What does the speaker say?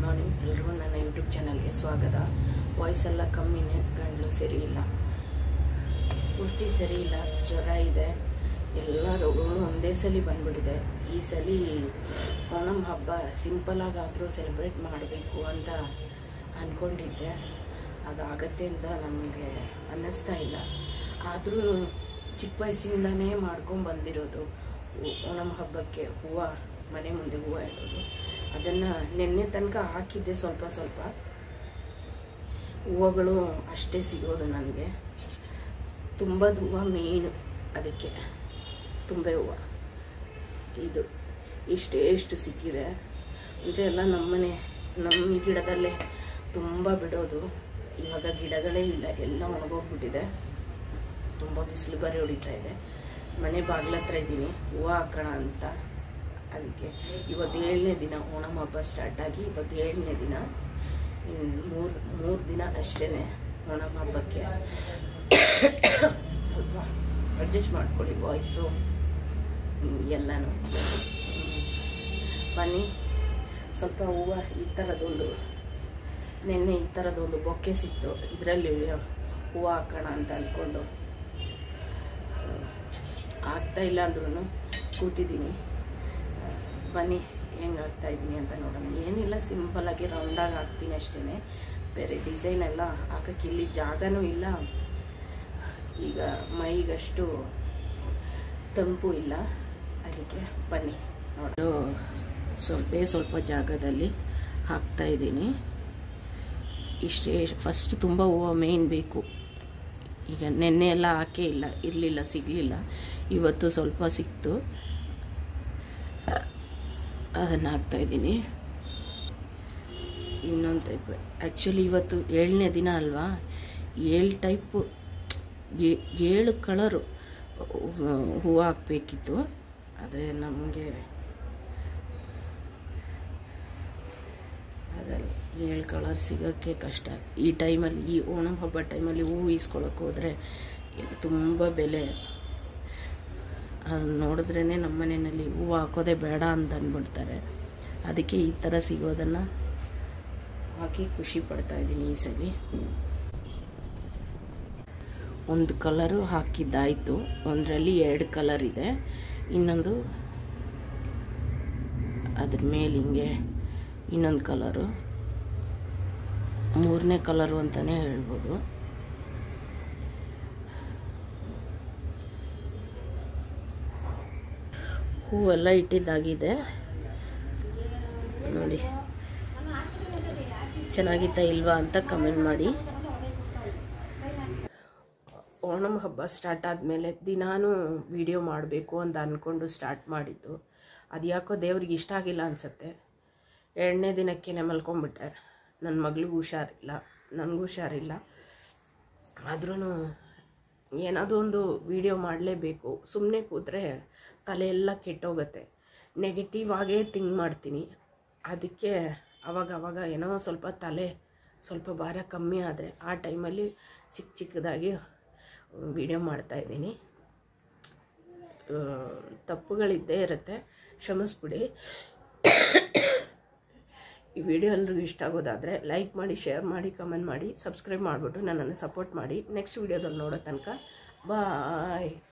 Morning ಎಲ್ಲರಿಗೂ ನನ್ನ YouTube ಚಾನಲ್ಗೆ ಸ್ವಾಗತ. ವಾಯ್ಸ್ ಎಲ್ಲ ಕಮ್ಮಿನೇ, ಗಂಟಲು ಸರಿ ಇಲ್ಲ, ಪೂರ್ತಿ ಸರಿ ಇಲ್ಲ, ಜ್ವರ ಇದೆ, ಎಲ್ಲ ರೋಗಗಳು ಒಂದೇ ಸಲ ಬಂದ್ಬಿಟ್ಟಿದೆ. ಈ ಸಲ ಓಣಂ ಹಬ್ಬ ಸಿಂಪಲಾಗಾದರೂ ಸೆಲೆಬ್ರೇಟ್ ಮಾಡಬೇಕು ಅಂತ ಅಂದ್ಕೊಂಡಿದ್ದೆ. ಅದಾಗತ್ತೆ ಅಂತ ನಮಗೆ ಅನ್ನಿಸ್ತಾ ಇಲ್ಲ. ಆದರೂ ಚಿಕ್ಕ ವಯಸ್ಸಿಂದನೇ ಮಾಡ್ಕೊಂಡು ಬಂದಿರೋದು ಓಣಂ ಹಬ್ಬಕ್ಕೆ ಹೂವು, ಮನೆ ಮುಂದೆ ಹೂವು ಇಡೋದು. ಅದನ್ನು ನೆನ್ನೆ ತನಕ ಹಾಕಿದ್ದೆ. ಸ್ವಲ್ಪ ಹೂವುಗಳು ಅಷ್ಟೇ ಸಿಗೋದು ನನಗೆ. ತುಂಬದ ಹೂವು ಮೇಯ್ನು, ಅದಕ್ಕೆ ತುಂಬೆ ಹೂವು ಇದು ಎಷ್ಟು ಸಿಕ್ಕಿದೆ. ಮುಂಚೆ ಎಲ್ಲ ನಮ್ಮ ಗಿಡದಲ್ಲೇ ತುಂಬ ಬಿಡೋದು. ಇವಾಗ ಗಿಡಗಳೇ ಇಲ್ಲ, ಎಲ್ಲ ಒಣಗೋಗ್ಬಿಟ್ಟಿದೆ. ತುಂಬ ಬಿಸಿಲು ಬರೆ ಹೊಡಿತಾ ಇದೆ. ಮನೆ ಬಾಗಿಲ ಹತ್ರ ಇದ್ದೀನಿ, ಹೂವು ಹಾಕೋಣ ಅಂತ. ಅದಕ್ಕೆ ಇವತ್ತು 7ನೇ ದಿನ, ಓಣಂ ಹಬ್ಬ ಸ್ಟಾರ್ಟ್ ಆಗಿ ಇವತ್ತು 7ನೇ ದಿನ. ಇನ್ನು ಮೂರು ದಿನ ಅಷ್ಟೇ ಓಣಂ ಹಬ್ಬಕ್ಕೆ. ಸ್ವಲ್ಪ ಅಡ್ಜಸ್ಟ್ ಮಾಡ್ಕೊಳ್ಳಿ ವಾಯ್ಸು ಎಲ್ಲನೂ. ಬನ್ನಿ, ಸ್ವಲ್ಪ ಹೂವು ಈ ಥರದೊಂದು ನೆನ್ನೆ ಈ ಥರದೊಂದು ಬೊಕ್ಕೆ ಸಿಕ್ತು. ಇದರಲ್ಲಿ ಹೂವು ಹಾಕೋಣ ಅಂತ ಅಂದ್ಕೊಂಡು ಆಗ್ತಾಯಿಲ್ಲ ಅಂದ್ರೂ ಕೂತಿದ್ದೀನಿ. ಬನ್ನಿ ಹೆಂಗೆ ಹಾಕ್ತಾಯಿದ್ದೀನಿ ಅಂತ ನೋಡೋಣ. ಏನಿಲ್ಲ, ಸಿಂಪಲ್ಲಾಗಿ ರೌಂಡಾಗಿ ಹಾಕ್ತೀನಿ ಅಷ್ಟೇ. ಬೇರೆ ಡಿಸೈನ್ ಎಲ್ಲ ಹಾಕೋಕ್ಕೆ ಇಲ್ಲಿ ಜಾಗನೂ ಇಲ್ಲ. ಈಗ ಮೈಗಷ್ಟು ತಂಪು ಇಲ್ಲ, ಅದಕ್ಕೆ ಬನ್ನಿ ನೋಡೋ. ಸ್ವಲ್ಪ ಜಾಗದಲ್ಲಿ ಹಾಕ್ತಾಯಿದ್ದೀನಿ ಇಷ್ಟೇ. ಫಸ್ಟ್ ತುಂಬ ಹೂವು ಮೇಯ್ನ್ ಬೇಕು. ಈಗ ನೆನ್ನೆ ಎಲ್ಲ ಹಾಕೇ ಇರಲಿಲ್ಲ, ಸಿಗಲಿಲ್ಲ. ಇವತ್ತು ಸ್ವಲ್ಪ ಸಿಕ್ತು, ಅದನ್ನು ಹಾಕ್ತಾಯಿದ್ದೀನಿ. ಇನ್ನೊಂದು ಟೈಪ್, ಆ್ಯಕ್ಚುಲಿ ಇವತ್ತು 7ನೇ ದಿನ ಅಲ್ವಾ, 7 ಕಲರು ಹೂವು ಹಾಕಬೇಕಿತ್ತು. ಆದರೆ ನಮಗೆ ಅದಲ್ಲ, 7 ಕಲರ್ ಸಿಗೋಕ್ಕೆ ಕಷ್ಟ. ಈ ಟೈಮಲ್ಲಿ, ಈ ಓಣಂ ಹಬ್ಬ ಟೈಮಲ್ಲಿ ಹೂವು ಈಸ್ಕೊಳ್ಳೋಕೆ ಹೋದರೆ ತುಂಬ ಬೆಲೆ. ಅದು ನೋಡಿದ್ರೇ ನಮ್ಮ ಮನೆಯಲ್ಲಿ ಹೂವು ಹಾಕೋದೇ ಬೇಡ ಅಂತ ಅಂದ್ಬಿಡ್ತಾರೆ. ಅದಕ್ಕೆ ಈ ಥರ ಸಿಗೋದನ್ನು ಹಾಕಿ ಖುಷಿ ಪಡ್ತಾಯಿದ್ದೀನಿ. ಈ ಸಲ ಒಂದು ಕಲರು ಹಾಕಿದ್ದಾಯಿತು. ಒಂದರಲ್ಲಿ 2 ಕಲರ್ ಇದೆ, ಇನ್ನೊಂದು ಅದ್ರ ಮೇಲೆ ಹಿಂಗೆ ಇನ್ನೊಂದು ಕಲರು, 3ನೇ ಕಲರು ಅಂತಲೇ ಹೇಳ್ಬೋದು. ಹೂವೆಲ್ಲ ಇಟ್ಟಿದ್ದಾಗಿದೆ ನೋಡಿ. ಚೆನ್ನಾಗಿತ್ತಾ ಇಲ್ವಾ ಅಂತ ಕಮೆಂಟ್ ಮಾಡಿ. ಓಣಂ ಹಬ್ಬ ಸ್ಟಾರ್ಟ್ ಆದಮೇಲೆ ದಿನಾನೂ ವಿಡಿಯೋ ಮಾಡಬೇಕು ಅಂತ ಅಂದ್ಕೊಂಡು ಸ್ಟಾರ್ಟ್ ಮಾಡಿದ್ದು. ಅದು ಯಾಕೋ ದೇವ್ರಿಗೆ ಇಷ್ಟ ಆಗಿಲ್ಲ ಅನಿಸುತ್ತೆ. 7ನೇ ದಿನಕ್ಕೆ ಮಲ್ಕೊಂಡ್ಬಿಟ್ಟೆ. ನನ್ನ ಮಗಳಿಗೂ ಹುಷಾರಿಲ್ಲ, ನನಗೂ ಹುಷಾರಿಲ್ಲ. ಆದ್ರೂ ಏನಾದರೂ ಒಂದು ವಿಡಿಯೋ ಮಾಡಲೇಬೇಕು. ಸುಮ್ಮನೆ ಕೂತ್ರೆ ತಲೆಯೆಲ್ಲ ಕೆಟ್ಟೋಗುತ್ತೆ. ನೆಗೆಟಿವ್ ಆಗೇ ಥಿಂಕ್ ಮಾಡ್ತೀನಿ. ಅದಕ್ಕೆ ಅವಾಗ ಏನೋ ಸ್ವಲ್ಪ ಭಾರ ಕಮ್ಮಿ ಆದರೆ ಆ ಟೈಮಲ್ಲಿ ಚಿಕ್ಕದಾಗಿ ವಿಡಿಯೋ ಮಾಡ್ತಾಯಿದ್ದೀನಿ. ತಪ್ಪುಗಳಿದ್ದೇ ಇರುತ್ತೆ, ಕ್ಷಮಿಸ್ಬಿಡಿ. ಈ ವಿಡಿಯೋ ಎಲ್ಲರಿಗೂ ಇಷ್ಟ ಆಗೋದಾದರೆ ಲೈಕ್ ಮಾಡಿ, ಶೇರ್ ಮಾಡಿ, ಕಮೆಂಟ್ ಮಾಡಿ, ಸಬ್ಸ್ಕ್ರೈಬ್ ಮಾಡಿಬಿಟ್ಟು ನನ್ನನ್ನು ಸಪೋರ್ಟ್ ಮಾಡಿ. ನೆಕ್ಸ್ಟ್ ವಿಡಿಯೋದಲ್ಲಿ ನೋಡೋ ತನಕ ಬಾಯ್.